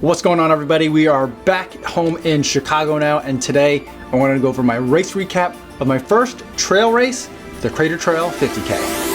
What's going on, everybody? We are back home in Chicago now, and today I wanted to go over my race recap of my first trail race, the Crater Trail 50K.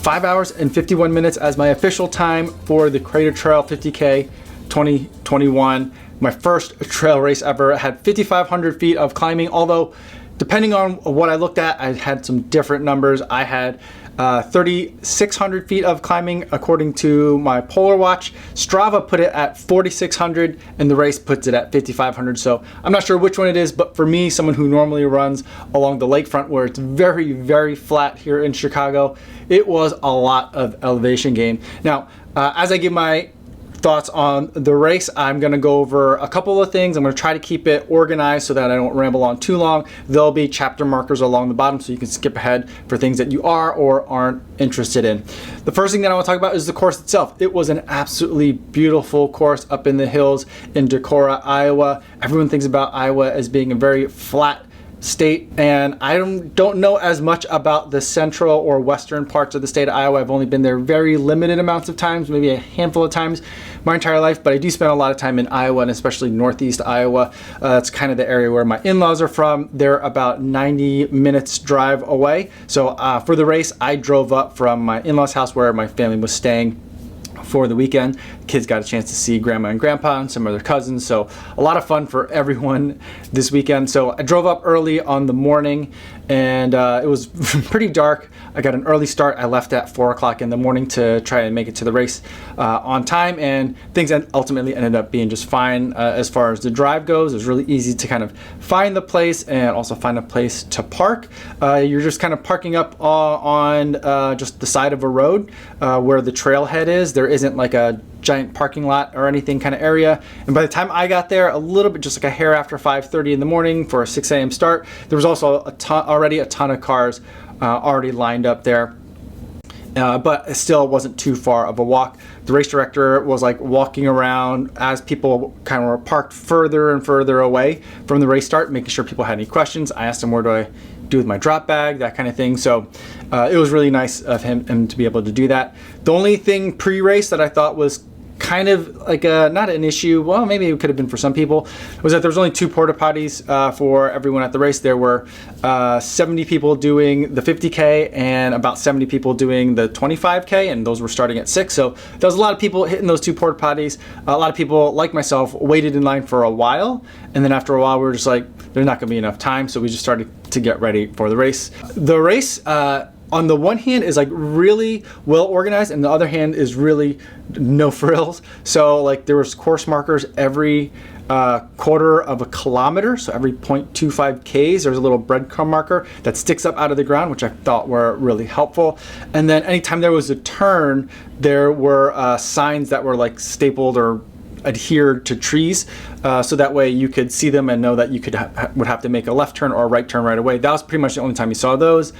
5 hours and 51 minutes as my official time for the Crater Trail 50K 2021. My first trail race ever. I had 5,500 feet of climbing, although depending on what I looked at, I had some different numbers. I had 3,600 feet of climbing according to my Polar Watch. Strava put it at 4,600 and the race puts it at 5,500. So I'm not sure which one it is, but for me, someone who normally runs along the lakefront where it's very, very flat here in Chicago, it was a lot of elevation gain. Now, as I give my thoughts on the race, I'm going to go over a couple of things. I'm going to try to keep it organized so that I don't ramble on too long. There'll be chapter markers along the bottom so you can skip ahead for things that you are or aren't interested in. The first thing that I want to talk about is the course itself. It was an absolutely beautiful course up in the hills in Decorah, Iowa. Everyone thinks about Iowa as being a very flat state, and I don't know as much about the central or western parts of the state of Iowa. I've only been there very limited amounts of times, maybe a handful of times my entire life, but I do spend a lot of time in Iowa, and especially northeast Iowa. That's kind of the area where my in-laws are from. They're about 90 minutes drive away. So for the race, I drove up from my in-laws house where my family was staying for the weekend. Kids got a chance to see grandma and grandpa and some of their cousins, so a lot of fun for everyone this weekend. So I drove up early on the morning, and it was pretty dark. I got an early start. I left at 4 o'clock in the morning to try and make it to the race on time, and things ultimately ended up being just fine. As far as the drive goes, it was really easy to kind of find the place and also find a place to park. You're just kind of parking up on just the side of a road where the trailhead is. There isn't like a giant parking lot or anything kind of area, and by the time I got there, a little bit, just like a hair after 5:30 in the morning for a 6 a.m. start, there was also already a ton of cars already lined up there, but it still wasn't too far of a walk. The race director was like walking around as people kind of were parked further and further away from the race start, making sure people had any questions. I asked him, where do I do with my drop bag, that kind of thing. So it was really nice of him to be able to do that. The only thing pre-race that I thought was kind of like not an issue, well, maybe it could have been for some people, was that there was only 2 porta potties for everyone at the race. There were 70 people doing the 50K and about 70 people doing the 25K, and those were starting at 6. So there was a lot of people hitting those 2 porta potties. A lot of people, like myself, waited in line for a while, and then after a while we were just like, there's not going to be enough time, so we just started to get ready for the race. The race, on the one hand, is like really well organized, and the other hand is really no frills. So like there was course markers every quarter of a kilometer, so every 0.25 Ks there's a little breadcrumb marker that sticks up out of the ground, which I thought were really helpful. And then anytime there was a turn, there were signs that were like stapled or adhered to trees, so that way you could see them and know that you would have to make a left turn or a right turn right away. That was pretty much the only time you saw those.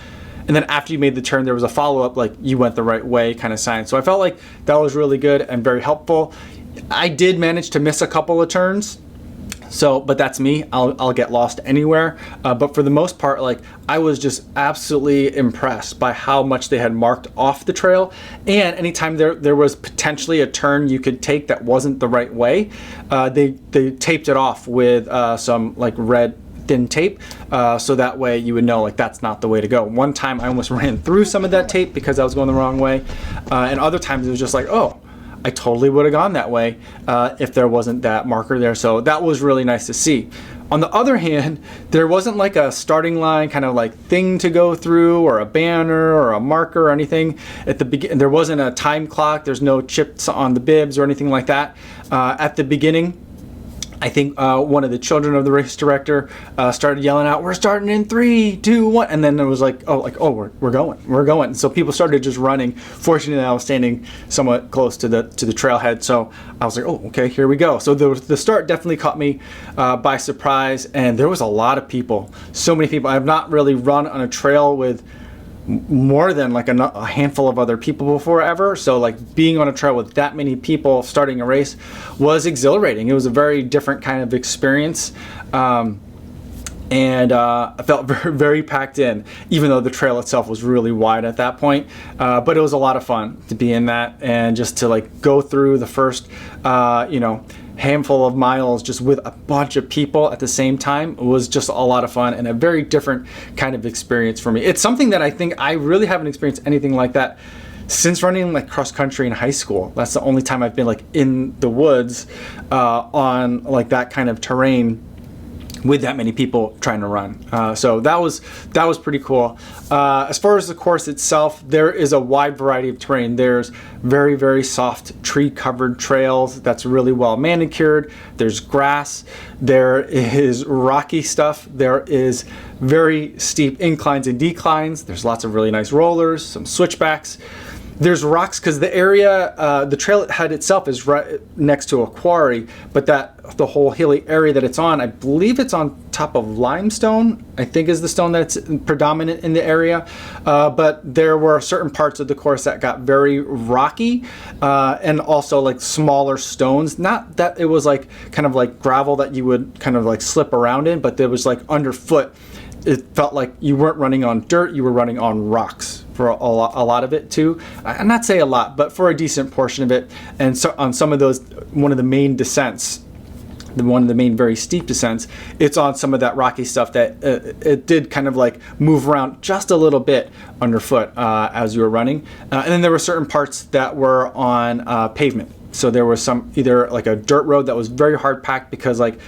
And then after you made the turn, there was a follow-up, like you went the right way kind of sign. So I felt like that was really good and very helpful. I did manage to miss a couple of turns, but that's me. I'll get lost anywhere. But for the most part, like I was just absolutely impressed by how much they had marked off the trail. And anytime there was potentially a turn you could take that wasn't the right way, they taped it off with some like red thin tape, so that way you would know like that's not the way to go. One time I almost ran through some of that tape because I was going the wrong way, and other times it was just like, oh, I totally would have gone that way if there wasn't that marker there. So that was really nice to see. On the other hand, there wasn't like a starting line kind of like thing to go through, or a banner or a marker or anything at the beginning. There wasn't a time clock. There's no chips on the bibs or anything like that at the beginning. I think one of the children of the race director started yelling out, "We're starting in 3, 2, 1," and then it was like, oh, we're going. So people started just running. Fortunately, I was standing somewhat close to the trailhead, so I was like, oh, okay, here we go. So the start definitely caught me by surprise, and there was a lot of people, so many people. I've not really run on a trail with more than like a handful of other people before ever, so like being on a trail with that many people starting a race was exhilarating. It was a very different kind of experience, and I felt very, very packed in, even though the trail itself was really wide at that point. But it was a lot of fun to be in that, and just to like go through the first handful of miles just with a bunch of people at the same time. It was just a lot of fun and a very different kind of experience for me. It's something that I think I really haven't experienced anything like that since running like cross country in high school. That's the only time I've been like in the woods on like that kind of terrain with that many people trying to run. So that was pretty cool. As far as the course itself, there is a wide variety of terrain. There's very, very soft tree covered trails that's really well manicured. There's grass. There is rocky stuff. There is very steep inclines and declines. There's lots of really nice rollers, some switchbacks. There's rocks because the area, the trailhead itself is right next to a quarry, but the whole hilly area that it's on, I believe it's on top of limestone, I think is the stone that's predominant in the area. But there were certain parts of the course that got very rocky, and also like smaller stones. Not that it was like kind of like gravel that you would kind of like slip around in, but there was like underfoot. It felt like you weren't running on dirt, you were running on rocks for a lot of it too. I'm not say a lot, but for a decent portion of it. And so on some of those, one of the main descents, one of the main very steep descents, it's on some of that rocky stuff that it did kind of like move around just a little bit underfoot as you were running. And then there were certain parts that were on pavement. So there was some either like a dirt road that was very hard packed because like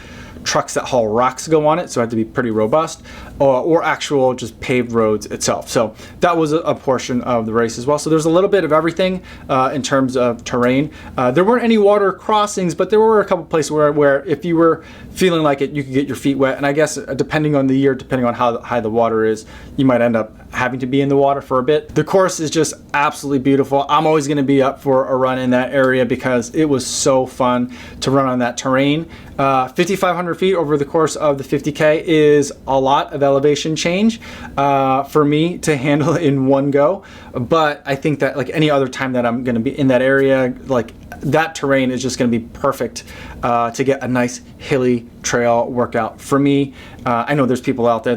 trucks that haul rocks go on it, so it had to be pretty robust, or actual just paved roads itself. So that was a portion of the race as well. So there's a little bit of everything in terms of terrain. There weren't any water crossings, but there were a couple places where if you were feeling like it, you could get your feet wet. And I guess depending on the year, depending on how high the water is, you might end up having to be in the water for a bit. The course is just absolutely beautiful. I'm always going to be up for a run in that area because it was so fun to run on that terrain. 5,500 feet over the course of the 50K is a lot of elevation change for me to handle in one go. But I think that like any other time that I'm going to be in that area, like that terrain is just going to be perfect to get a nice hilly trail workout. For me, I know there's people out there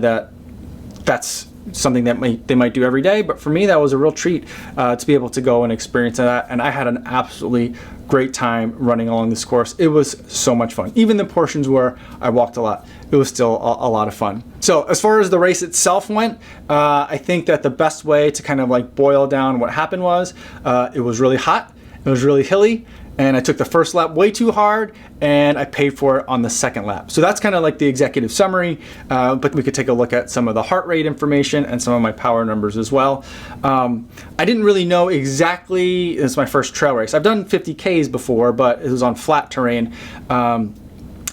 that's something that they might do every day, but for me that was a real treat to be able to go and experience that, and I had an absolutely great time running along this course. It was so much fun. Even the portions where I walked a lot, it was still a lot of fun. So as far as the race itself went, I think that the best way to kind of like boil down what happened was it was really hot, it was really hilly, and I took the first lap way too hard, and I paid for it on the second lap. So that's kind of like the executive summary, but we could take a look at some of the heart rate information and some of my power numbers as well. I didn't really know exactly, it's my first trail race. I've done 50Ks before, but it was on flat terrain.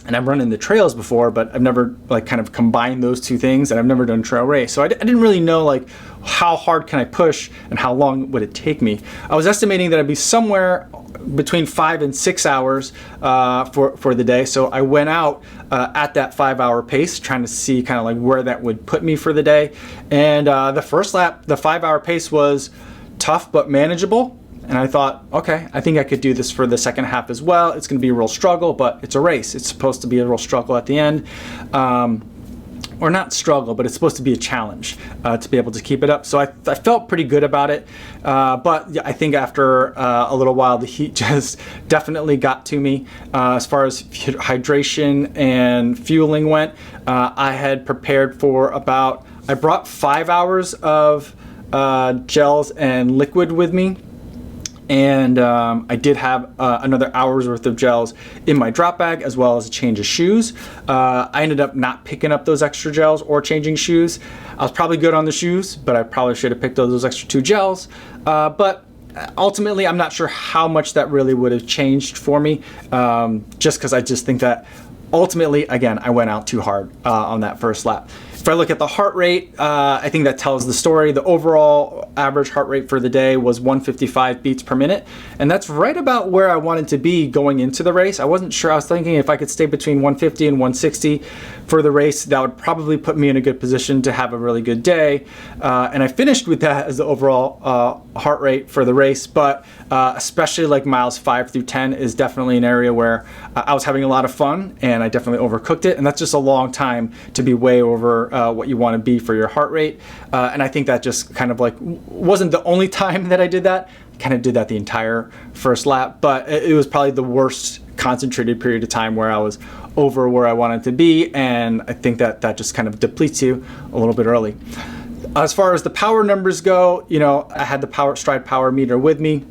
And I've run in the trails before, but I've never like kind of combined those two things, and I've never done trail race. So I didn't really know like how hard can I push and how long would it take me. I was estimating that I'd be somewhere between 5 and 6 hours for the day. So I went out at that 5-hour pace, trying to see kind of like where that would put me for the day. And the first lap, the 5-hour pace was tough but manageable. And I thought, okay, I think I could do this for the second half as well. It's going to be a real struggle, but it's a race. It's supposed to be a real struggle at the end. Or not struggle, but it's supposed to be a challenge to be able to keep it up. So I felt pretty good about it. But yeah, I think after a little while, the heat just definitely got to me. As far as hydration and fueling went, I had prepared for I brought 5 hours of gels and liquid with me. And I did have another hour's worth of gels in my drop bag, as well as a change of shoes. I ended up not picking up those extra gels or changing shoes. I was probably good on the shoes, but I probably should have picked up those extra 2 gels. But ultimately, I'm not sure how much that really would have changed for me, just because I just think that ultimately, again, I went out too hard on that first lap. If I look at the heart rate, I think that tells the story. The overall average heart rate for the day was 155 beats per minute, and that's right about where I wanted to be going into the race. I wasn't sure. I was thinking if I could stay between 150 and 160 for the race, that would probably put me in a good position to have a really good day. And I finished with that as the overall heart rate for the race, but especially like miles 5 through 10 is definitely an area where I was having a lot of fun, and I definitely overcooked it, and that's just a long time to be way over what you want to be for your heart rate. And I think that just kind of like wasn't the only time that I did that. I kind of did that the entire first lap, but it was probably the worst concentrated period of time where I was over where I wanted to be, and I think that that just kind of depletes you a little bit early. As far as the power numbers go, you know, I had the stride power meter with me,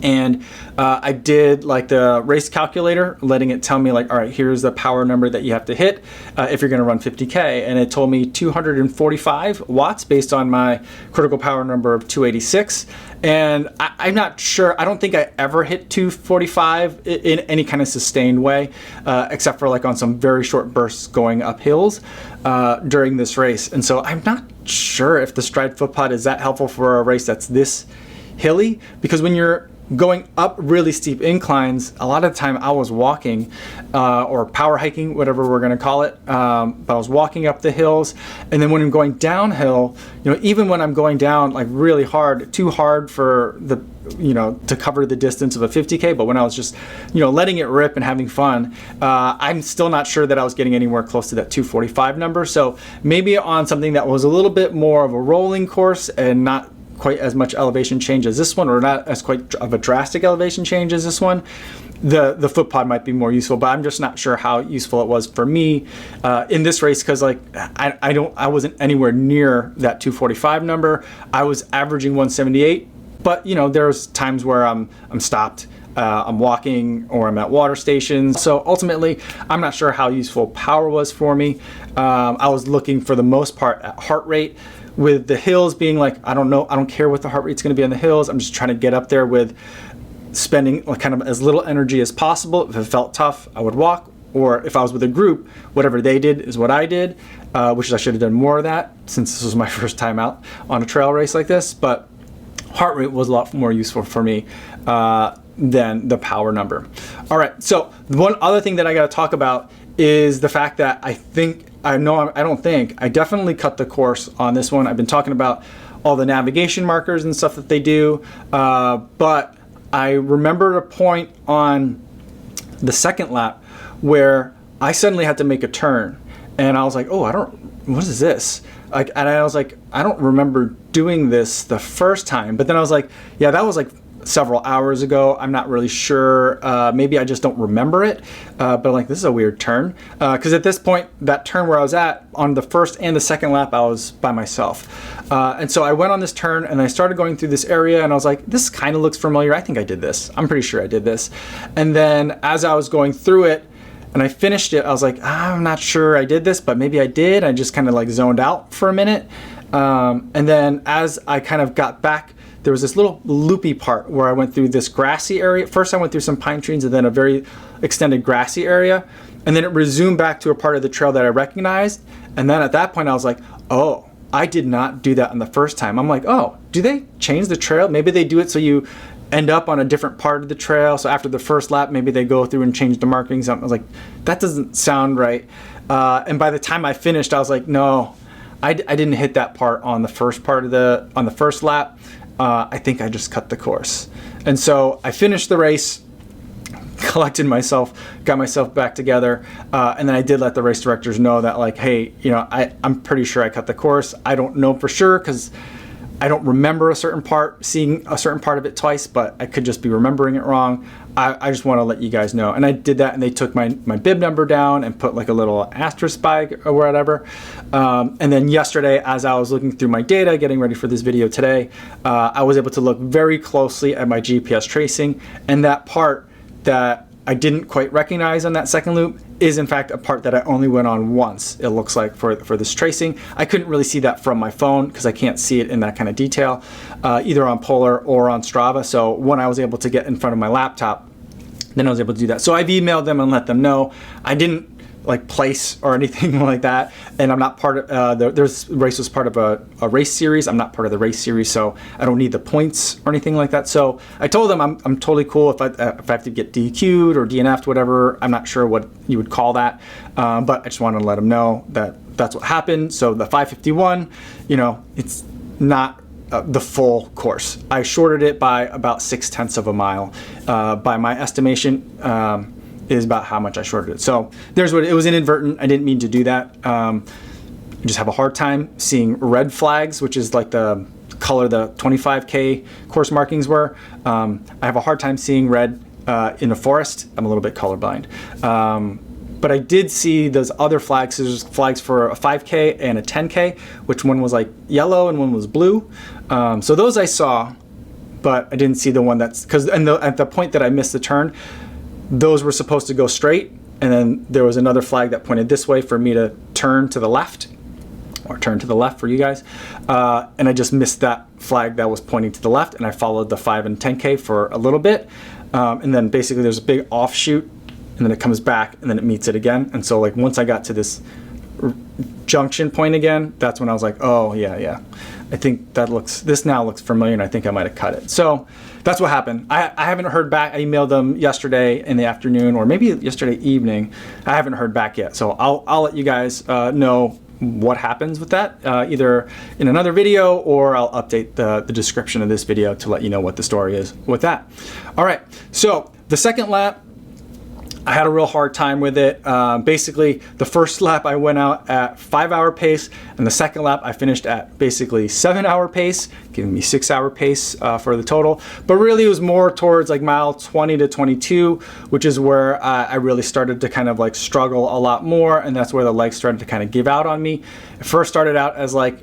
and I did like the race calculator, letting it tell me like, all right, here's the power number that you have to hit if you're going to run 50K, and it told me 245 watts based on my critical power number of 286. And I'm not sure, I don't think I ever hit 245 in any kind of sustained way, except for like on some very short bursts going up hills during this race. And so I'm not sure if the stride foot pod is that helpful for a race that's this hilly, because when you're going up really steep inclines, a lot of the time I was walking or power hiking, whatever we're going to call it, but I was walking up the hills. And then when I'm going downhill, you know, even when I'm going down like really hard, too hard for the, you know, to cover the distance of a 50K, but when I was just, you know, letting it rip and having fun, I'm still not sure that I was getting anywhere close to that 245 number. So maybe on something that was a little bit more of a rolling course and not quite as much elevation change as this one, or not as quite of a drastic elevation change as this one, the foot pod might be more useful. But I'm just not sure how useful it was for me in this race, because like I wasn't anywhere near that 245 number. I was averaging 178, but you know, there's times where I'm stopped, I'm walking, or I'm at water stations. So ultimately, I'm not sure how useful power was for me. I was looking for the most part at heart rate, with the hills being like, I don't know, I don't care what the heart rate's going to be on the hills. I'm just trying to get up there with spending like kind of as little energy as possible. If it felt tough, I would walk, or if I was with a group, whatever they did is what I did, which is I should have done more of that since this was my first time out on a trail race like this. But heart rate was a lot more useful for me than the power number. All right, so one other thing that I got to talk about is the fact that I definitely cut the course on this one. I've been talking about all the navigation markers and stuff that they do, but I remembered a point on the second lap where I suddenly had to make a turn, and I was like, oh, what is this? Like, and I was like, I don't remember doing this the first time, but then I was like, yeah, that was like several hours ago. I'm not really sure. Maybe I just don't remember it. But I'm like, this is a weird turn. Because at this point, that turn where I was at on the first and the second lap, I was by myself. And so I went on this turn and I started going through this area, and I was like, this kind of looks familiar. I think I did this. I'm pretty sure I did this. And then as I was going through it and I finished it, I was like, I'm not sure I did this, but maybe I did. I just kind of like zoned out for a minute. And then as I kind of got back, there was this little loopy part where I went through this grassy area. First I went through some pine trees and then a very extended grassy area. And then it resumed back to a part of the trail that I recognized. And then at that point I was like, oh, I did not do that on the first time. I'm like, oh, do they change the trail? Maybe they do it so you end up on a different part of the trail. So after the first lap, maybe they go through and change the markings. I was like, that doesn't sound right. And by the time I finished, I was like, no, I didn't hit that part on the first lap. I think I just cut the course. And so I finished the race, collected myself, got myself back together, and then I did let the race directors know that, like, hey, you know, I'm pretty sure I cut the course. I don't know for sure because I don't remember seeing a certain part of it twice, but I could just be remembering it wrong. I just want to let you guys know. And I did that, and they took my bib number down and put like a little asterisk by or whatever. And then yesterday, as I was looking through my data, getting ready for this video today, I was able to look very closely at my GPS tracing, and that part that I didn't quite recognize on that second loop is in fact a part that I only went on once, it looks like, for this tracing. I couldn't really see that from my phone because I can't see it in that kind of detail, either on Polar or on Strava. So when I was able to get in front of my laptop, then I was able to do that. So I've emailed them and let them know. I didn't like place or anything like that, and I'm not part of this race was part of a race series. I'm not part of the race series, so I don't need the points or anything like that. So I told them I'm totally cool if I have to get DQ'd or DNF'd, whatever. I'm not sure what you would call that, but I just wanted to let them know that that's what happened. So the 5:51, you know, it's not the full course. I shorted it by about 0.6 of a mile. By my estimation, is about how much I shorted it. So there's what it was, inadvertent. I didn't mean to do that. I just have a hard time seeing red flags, which is like the color the 25K course markings were. I have a hard time seeing red in a forest. I'm a little bit colorblind. But I did see those other flags. There's flags for a 5K and a 10K, which one was like yellow and one was blue. So those I saw, but I didn't see the one that's, because at the point that I missed the turn, those were supposed to go straight, and then there was another flag that pointed this way for me to turn to the left, or turn to the left for you guys, and I just missed that flag that was pointing to the left, and I followed the 5 and 10K for a little bit, and then basically there's a big offshoot, and then it comes back, and then it meets it again. And so like once I got to this junction point again, that's when I was like, oh yeah, I think this now looks familiar, and I think I might have cut it. So that's what happened. I haven't heard back. I emailed them yesterday in the afternoon, or maybe yesterday evening. I haven't heard back yet. So I'll let you guys know what happens with that, either in another video, or I'll update the description of this video to let you know what the story is with that. All right, so the second lap, I had a real hard time with it. Basically, the first lap I went out at 5-hour pace, and the second lap I finished at basically 7-hour pace, giving me 6-hour pace for the total. But really it was more towards like mile 20 to 22, which is where I really started to kind of like struggle a lot more, and that's where the legs started to kind of give out on me. It first started out as like,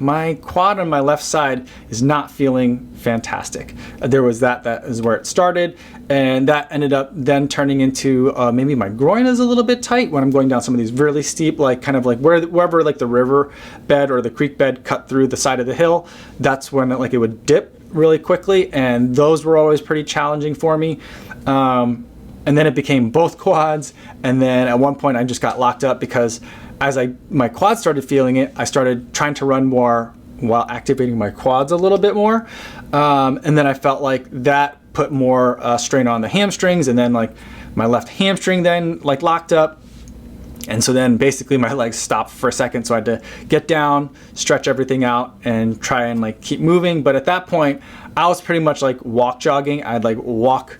my quad on my left side is not feeling fantastic. There was that is where it started, and that ended up then turning into maybe my groin is a little bit tight when I'm going down some of these really steep, like kind of like wherever like the river bed or the creek bed cut through the side of the hill. That's when it would dip really quickly, and those were always pretty challenging for me. And then it became both quads, and then at one point I just got locked up because as my quads started feeling it, I started trying to run more while activating my quads a little bit more, and then I felt like that put more strain on the hamstrings, and then like my left hamstring then like locked up, and so then basically my legs stopped for a second, so I had to get down, stretch everything out, and try and like keep moving. But at that point I was pretty much like walk jogging. I'd like walk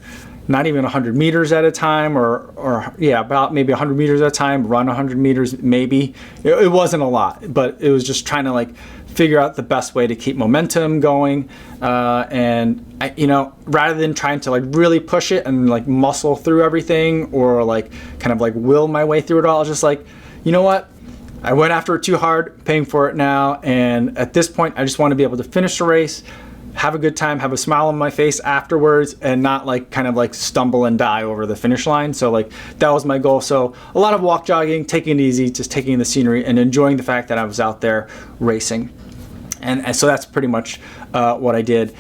not even 100 meters at a time, or yeah, about maybe 100 meters at a time, run 100 meters maybe. It wasn't a lot, but it was just trying to like figure out the best way to keep momentum going, and I, rather than trying to like really push it and like muscle through everything, or like kind of like will my way through it all, I was just like, you know what, I went after it too hard, paying for it now, and at this point I just want to be able to finish the race, have a good time, have a smile on my face afterwards, and not like kind of like stumble and die over the finish line. So like that was my goal. So a lot of walk jogging, taking it easy, just taking in the scenery and enjoying the fact that I was out there racing. And so that's pretty much what I did.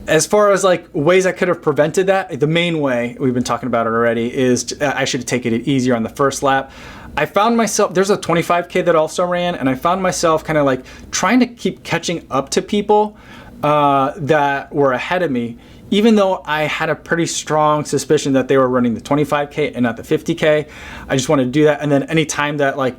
As far as like ways I could have prevented that, the main way, we've been talking about it already, is I should have taken it easier on the first lap. I found myself, there's a 25K that also ran, and I found myself kind of like trying to keep catching up to people that were ahead of me, even though I had a pretty strong suspicion that they were running the 25K and not the 50K. I just wanted to do that. And then anytime that like,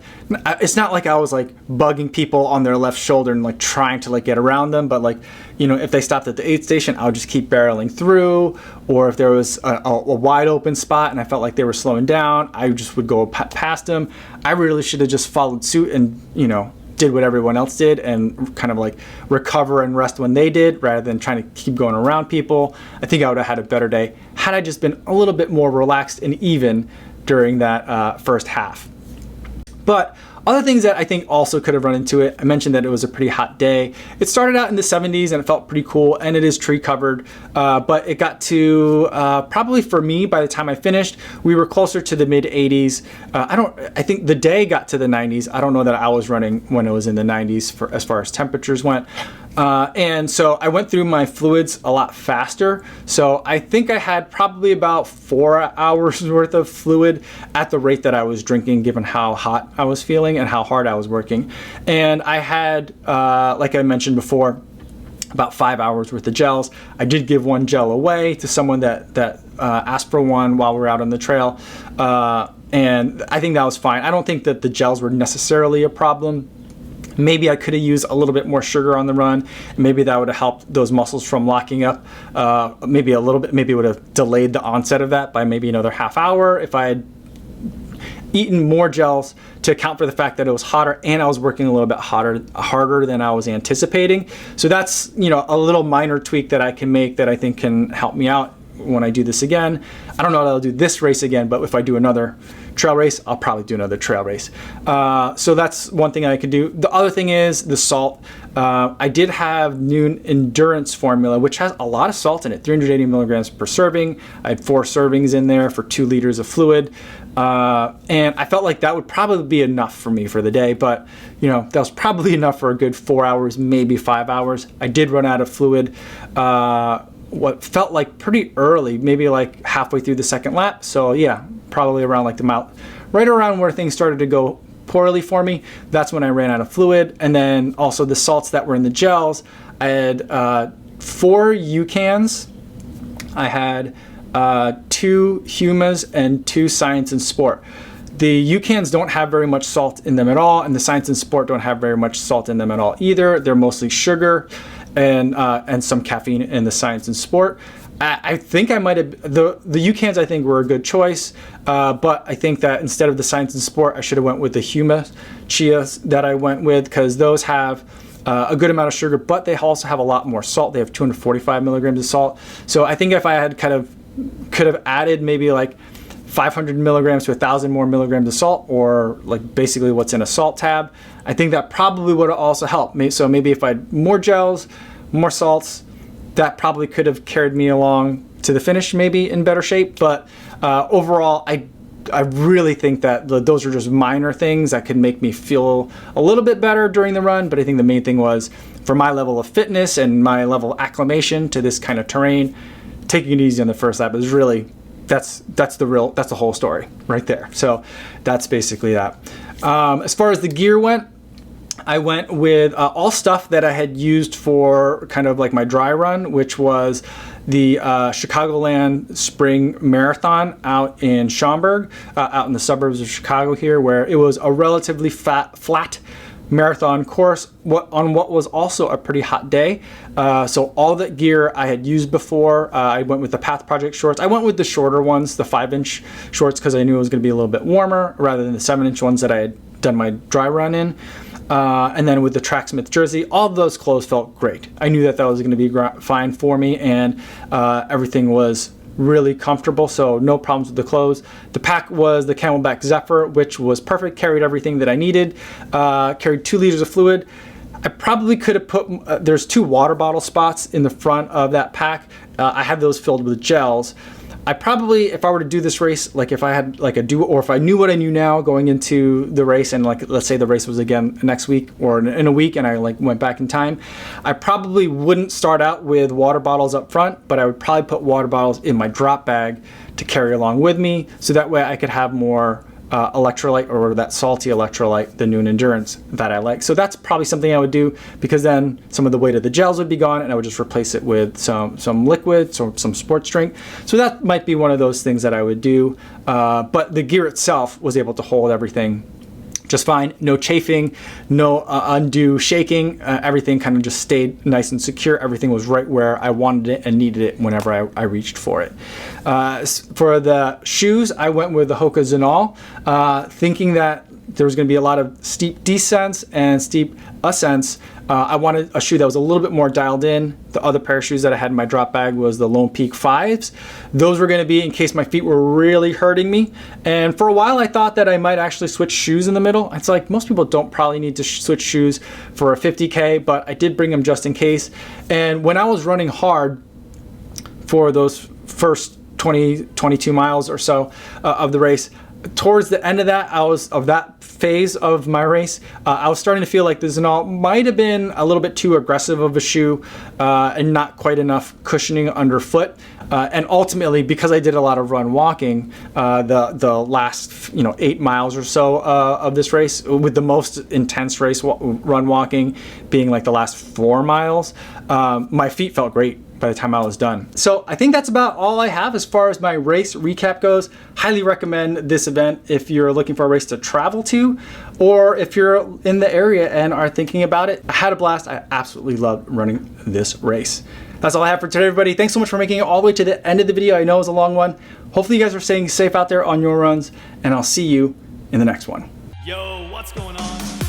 it's not like I was like bugging people on their left shoulder and like trying to like get around them, but like, if they stopped at the aid station, I would just keep barreling through. Or if there was a wide open spot and I felt like they were slowing down, I just would go past them. I really should have just followed suit and, did what everyone else did and kind of like recover and rest when they did, rather than trying to keep going around people. I think I would have had a better day had I just been a little bit more relaxed and even during that first half. But other things that I think also could have run into it, I mentioned that it was a pretty hot day. It started out in the 70s and it felt pretty cool, and it is tree covered, but it got to, probably for me, by the time I finished, we were closer to the mid 80s. I think the day got to the 90s. I don't know that I was running when it was in the 90s as far as temperatures went. And so I went through my fluids a lot faster. So I think I had probably about 4 hours worth of fluid at the rate that I was drinking, given how hot I was feeling and how hard I was working. And I had, like I mentioned before, about 5 hours worth of gels. I did give one gel away to someone that asked for one while we were out on the trail. And I think that was fine. I don't think that the gels were necessarily a problem. Maybe I could have used a little bit more sugar on the run. Maybe that would have helped those muscles from locking up maybe a little bit. Maybe it would have delayed the onset of that by maybe another half hour if I had eaten more gels to account for the fact that it was hotter and I was working a little bit harder than I was anticipating. So that's, you know, a little minor tweak that I can make that I think can help me out when I do this again. I don't know that I'll do this race again, but if I do another trail race, I'll probably do another trail race. So that's one thing I could do. The other thing is the salt. I did have Noon Endurance formula, which has a lot of salt in it, 380 milligrams per serving. I had 4 servings in there for 2 liters of fluid. And I felt like that would probably be enough for me for the day, but you know, that was probably enough for a good 4 hours, maybe 5 hours. I did run out of fluid, what felt like pretty early, maybe like halfway through the second lap. So yeah, probably around like the mouth, right around where things started to go poorly for me. That's when I ran out of fluid. And then also the salts that were in the gels. I had 4 UCANs. I had 2 Humas and 2 Science and Sport. The UCANs don't have very much salt in them at all, and the Science and Sport don't have very much salt in them at all either. They're mostly sugar and some caffeine in the Science and Sport. I think I might have, the UCANs I think were a good choice, but I think that instead of the Science and Sport, I should have went with the Huma Chias that I went with, because those have a good amount of sugar, but they also have a lot more salt. They have 245 milligrams of salt. So I think if I had could have added maybe like 500 milligrams to 1,000 more milligrams of salt, or like basically what's in a salt tab, I think that probably would have also helped. So maybe if I had more gels, more salts, that probably could have carried me along to the finish maybe in better shape. But overall, I really think that those are just minor things that could make me feel a little bit better during the run. But I think the main thing was, for my level of fitness and my level of acclimation to this kind of terrain, taking it easy on the first lap is really, that's the whole story right there. So that's basically that. As far as the gear went, I went with all stuff that I had used for kind of like my dry run, which was the Chicagoland Spring Marathon out in Schaumburg, out in the suburbs of Chicago here, where it was a relatively flat marathon course on what was also a pretty hot day. So all that gear I had used before. I went with the Path Project shorts. I went with the shorter ones, the 5-inch shorts, because I knew it was going to be a little bit warmer, rather than the 7-inch ones that I had done my dry run in. And then with the Tracksmith jersey, all of those clothes felt great. I knew that was going to be fine for me, and everything was really comfortable, so no problems with the clothes. The pack was the Camelback Zephyr, which was perfect, carried everything that I needed, carried 2 liters of fluid. I probably could have put, there's 2 water bottle spots in the front of that pack. I had those filled with gels. I probably, if I were to do this race, like if I had like or if I knew what I knew now going into the race, and like let's say the race was again next week or in a week, and I like went back in time, I probably wouldn't start out with water bottles up front, but I would probably put water bottles in my drop bag to carry along with me, so that way I could have more electrolyte, or that salty electrolyte, the Noon Endurance that I like. So that's probably something I would do, because then some of the weight of the gels would be gone, and I would just replace it with some liquids or some sports drink. So that might be one of those things that I would do. But the gear itself was able to hold everything just fine. No chafing, no undue shaking. Everything kind of just stayed nice and secure. Everything was right where I wanted it and needed it whenever I reached for it. For the shoes, I went with the Hoka Zinal, thinking that there was going to be a lot of steep descents and steep ascents. I wanted a shoe that was a little bit more dialed in. The other pair of shoes that I had in my drop bag was the Lone Peak 5s. Those were going to be in case my feet were really hurting me. And for a while I thought that I might actually switch shoes in the middle. It's like most people don't probably need to switch shoes for a 50K, but I did bring them just in case. And when I was running hard for those first 22 miles or so of the race, towards the end of that phase of my race, I was starting to feel like the Zinal might have been a little bit too aggressive of a shoe and not quite enough cushioning underfoot. And ultimately, because I did a lot of run walking, the last 8 miles or so of this race, with the most intense run walking being like the last 4 miles, my feet felt great by the time I was done. So I think that's about all I have as far as my race recap goes. Highly recommend this event if you're looking for a race to travel to, or if you're in the area and are thinking about it. I had a blast. I absolutely loved running this race. That's all I have for today, everybody. Thanks so much for making it all the way to the end of the video. I know it was a long one. Hopefully you guys are staying safe out there on your runs, and I'll see you in the next one. Yo, what's going on?